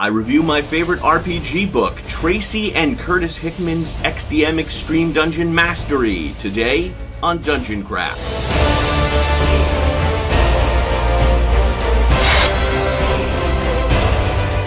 I review my favorite RPG book, Tracy and Curtis Hickman's XDM Extreme Dungeon Mastery, today on Dungeon Craft.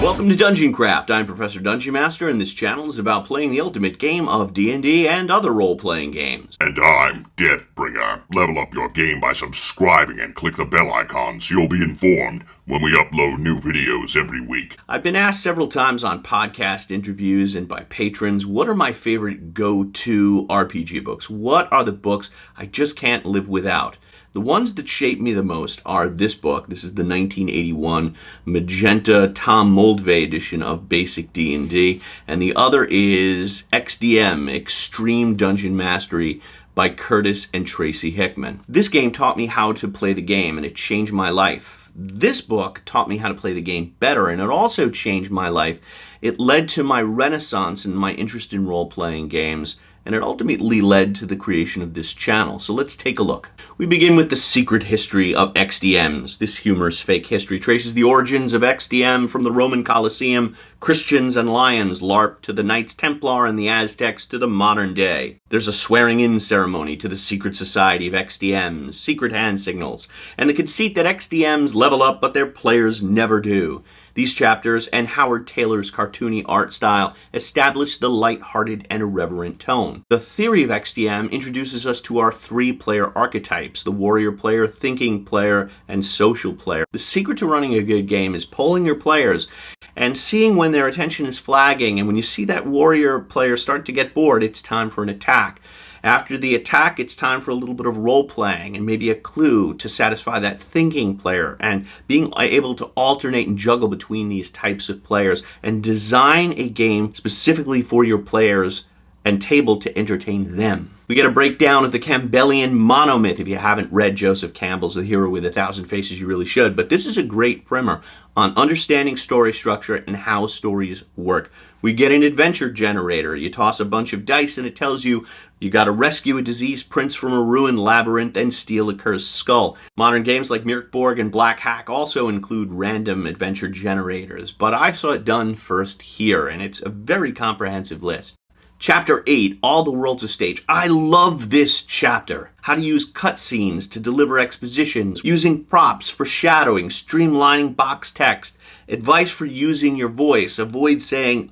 Welcome to Dungeon Craft. I'm Professor Dungeon Master, and this channel is about playing the ultimate game of D&D and other role-playing games. And I'm Deathbringer. Level up your game by subscribing and click the bell icon so you'll be informed when we upload new videos every week. I've been asked several times on podcast interviews and by patrons, what are my favorite go-to RPG books? What are the books I just can't live without? The ones that shape me the most are this book. This is the 1981 magenta Tom Moldvay edition of Basic D&D. And the other is XDM, Extreme Dungeon Mastery, by Curtis and Tracy Hickman. This game taught me how to play the game, and it changed my life. This book taught me how to play the game better, and it also changed my life. It led to my renaissance and my interest in role-playing games, and it ultimately led to the creation of this channel. So let's take a look. We begin with the secret history of XDMs. This humorous fake history traces the origins of XDM from the Roman Colosseum, Christians and lions, LARP, to the Knights Templar and the Aztecs, to the modern day. There's a swearing-in ceremony to the secret society of XDMs, secret hand signals, and the conceit that XDMs level up but their players never do. These chapters and Howard Taylor's cartoony art style establish the light-hearted and irreverent tone. The theory of XDM introduces us to our three-player archetypes: the warrior player, thinking player, and social player. The secret to running a good game is polling your players and seeing when their attention is flagging, and when you see that warrior player start to get bored, it's time for an attack. After the attack, it's time for a little bit of role-playing and maybe a clue to satisfy that thinking player, and being able to alternate and juggle between these types of players and design a game specifically for your players and table to entertain them. We get a breakdown of the Campbellian monomyth. If you haven't read Joseph Campbell's The Hero with a Thousand Faces, you really should. But this is a great primer on understanding story structure and how stories work. We get an adventure generator. You toss a bunch of dice and it tells you got to rescue a diseased prince from a ruined labyrinth and steal a cursed skull. Modern games like Mirkborg and Black Hack also include random adventure generators, but I saw it done first here, and it's a very comprehensive list. Chapter 8, All the World's a Stage. I love this chapter. How to use cutscenes to deliver expositions, using props, foreshadowing, streamlining box text, advice for using your voice, avoid saying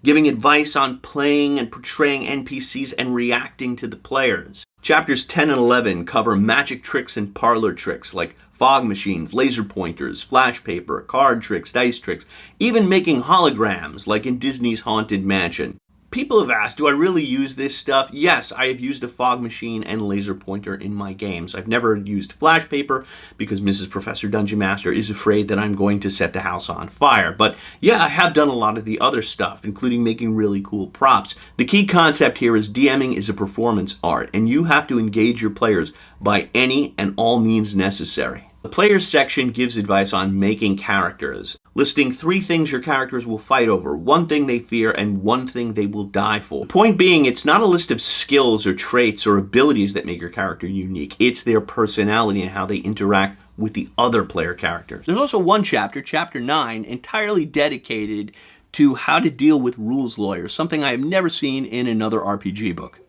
giving advice on playing and portraying NPCs and reacting to the players. Chapters 10 and 11 cover magic tricks and parlor tricks like fog machines, laser pointers, flash paper, card tricks, dice tricks, even making holograms like in Disney's Haunted Mansion. People have asked, do I really use this stuff? Yes, I have used a fog machine and laser pointer in my games. I've never used flash paper because Mrs. Professor Dungeon Master is afraid that I'm going to set the house on fire. But yeah, I have done a lot of the other stuff, including making really cool props. The key concept here is DMing is a performance art, and you have to engage your players by any and all means necessary. The Players section gives advice on making characters, listing 3 things your characters will fight over, 1 thing they fear, and 1 thing they will die for. The point being, it's not a list of skills or traits or abilities that make your character unique. It's their personality and how they interact with the other player characters. There's also one chapter, Chapter 9, entirely dedicated to how to deal with rules lawyers, something I have never seen in another RPG book.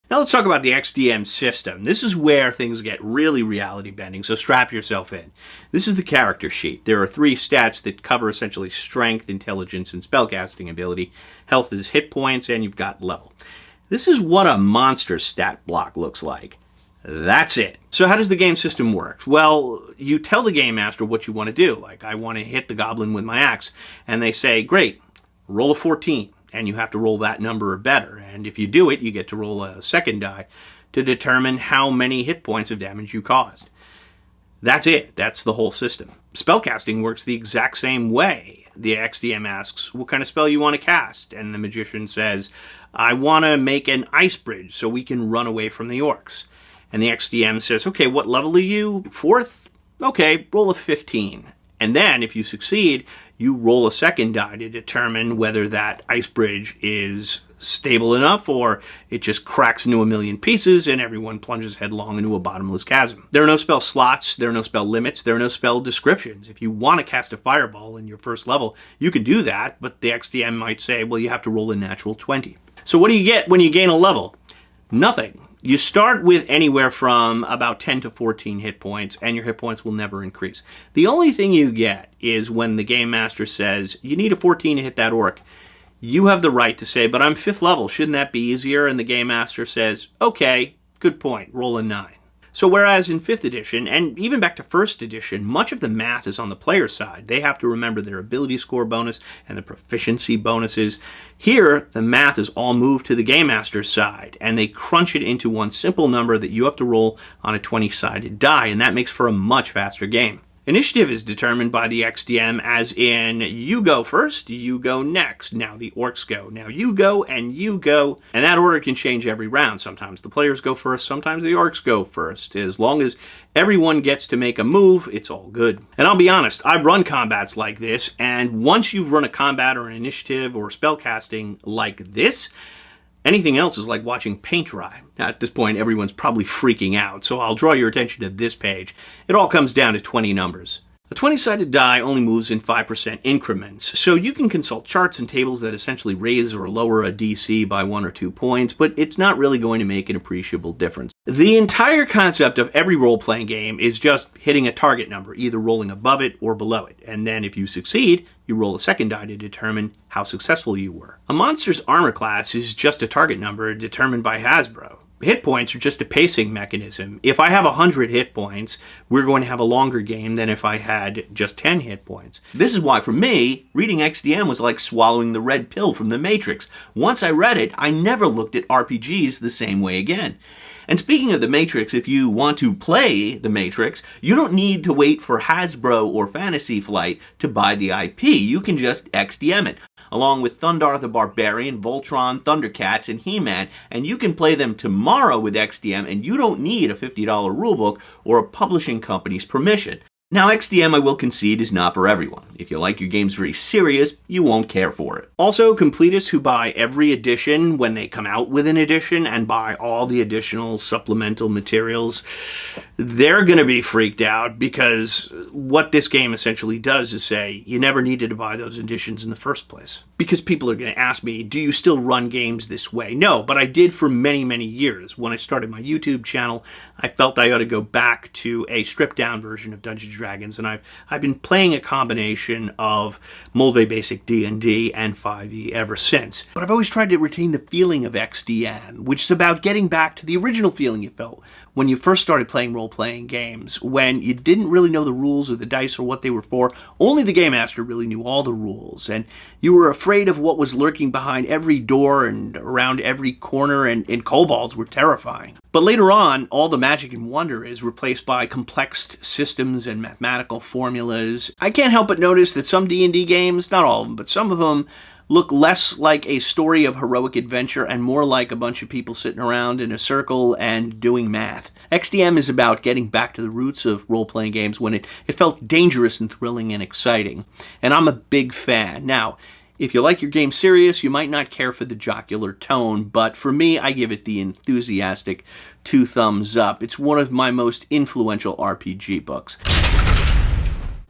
Now let's talk about the XDM system. This is where things get really reality bending, so strap yourself in. This is the character sheet. There are 3 stats that cover essentially strength, intelligence, and spellcasting ability. Health is hit points, and you've got level. This is what a monster stat block looks like. That's it. So how does the game system work? Well, you tell the game master what you want to do. Like, I want to hit the goblin with my axe. And they say, great, roll a 14. And you have to roll that number or better. And if you do it, you get to roll a second die to determine how many hit points of damage you caused. That's it. That's the whole system. Spellcasting works the exact same way. The XDM asks, what kind of spell you want to cast? And the magician says, I want to make an ice bridge so we can run away from the orcs. And the XDM says, okay, what level are you? 4th? Okay, roll a 15. And then, if you succeed, you roll a second die to determine whether that ice bridge is stable enough or it just cracks into a million pieces and everyone plunges headlong into a bottomless chasm. There are no spell slots, there are no spell limits, there are no spell descriptions. If you want to cast a fireball in your first level, you can do that, but the XDM might say, well, you have to roll a natural 20. So what do you get when you gain a level? Nothing. You start with anywhere from about 10 to 14 hit points, and your hit points will never increase. The only thing you get is when the Game Master says, you need a 14 to hit that orc. You have the right to say, but I'm 5th level, shouldn't that be easier? And the Game Master says, okay, good point, roll a 9. So whereas in 5th edition, and even back to 1st edition, much of the math is on the player side. They have to remember their ability score bonus and the proficiency bonuses. Here, the math is all moved to the Game Master's side, and they crunch it into one simple number that you have to roll on a 20-sided die, and that makes for a much faster game. Initiative is determined by the XDM as in, you go first, you go next, now the orcs go, now you go, and that order can change every round. Sometimes the players go first, sometimes the orcs go first. As long as everyone gets to make a move, it's all good. And I'll be honest, I've run combats like this, and once you've run a combat or an initiative or spellcasting like this, anything else is like watching paint dry. Now, at this point, everyone's probably freaking out, so I'll draw your attention to this page. It all comes down to 20 numbers. A 20-sided die only moves in 5% increments, so you can consult charts and tables that essentially raise or lower a DC by 1 or 2 points, but it's not really going to make an appreciable difference. The entire concept of every role-playing game is just hitting a target number, either rolling above it or below it, and then if you succeed, you roll a second die to determine how successful you were. A monster's armor class is just a target number determined by Hasbro. Hit points are just a pacing mechanism. If I have 100 hit points, we're going to have a longer game than if I had just 10 hit points. This is why, for me, reading XDM was like swallowing the red pill from the Matrix. Once I read it, I never looked at RPGs the same way again. And speaking of the Matrix, if you want to play the Matrix, you don't need to wait for Hasbro or Fantasy Flight to buy the IP. You can just XDM it, along with Thundar the Barbarian, Voltron, Thundercats, and He-Man, and you can play them tomorrow with XDM, and you don't need a $50 rulebook or a publishing company's permission. Now, XDM, I will concede, is not for everyone. If you like your games very serious, you won't care for it. Also, completists who buy every edition when they come out with an edition and buy all the additional supplemental materials, they're going to be freaked out because what this game essentially does is say, you never needed to buy those editions in the first place. Because people are going to ask me, do you still run games this way? No, but I did for many, many years. When I started my YouTube channel, I felt I ought to go back to a stripped-down version of Dungeons & Dragons, and I've been playing a combination of Moldvay Basic D&D and 5e ever since. But I've always tried to retain the feeling of XDM, which is about getting back to the original feeling you felt when you first started playing role-playing games, when you didn't really know the rules or the dice or what they were for. Only the Game Master really knew all the rules, and you were afraid of what was lurking behind every door and around every corner, and kobolds were terrifying. But later on, all the magic and wonder is replaced by complex systems and mathematical formulas. I can't help but notice that some D&D games, not all of them, but some of them, look less like a story of heroic adventure and more like a bunch of people sitting around in a circle and doing math. XDM is about getting back to the roots of role-playing games when it felt dangerous and thrilling and exciting. And I'm a big fan. Now, if you like your game serious, you might not care for the jocular tone, but for me, I give it the enthusiastic 2 thumbs up. It's one of my most influential RPG books.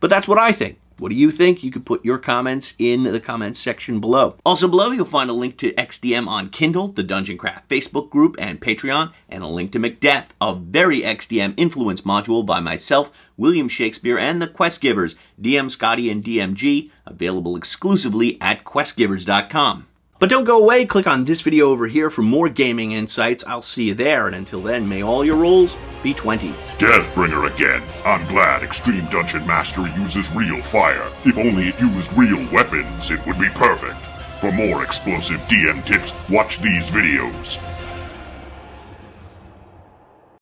But that's what I think. What do you think? You can put your comments in the comments section below. Also below, you'll find a link to XDM on Kindle, the Dungeon Craft Facebook group, and Patreon, and a link to Macbeth, a very XDM influence module by myself, William Shakespeare, and the Quest Givers, DM Scotty and DMG, available exclusively at questgivers.com. But don't go away, click on this video over here for more gaming insights. I'll see you there, and until then, may all your rolls be 20s. Deathbringer again. I'm glad Extreme Dungeon Mastery uses real fire. If only it used real weapons, it would be perfect. For more explosive DM tips, watch these videos.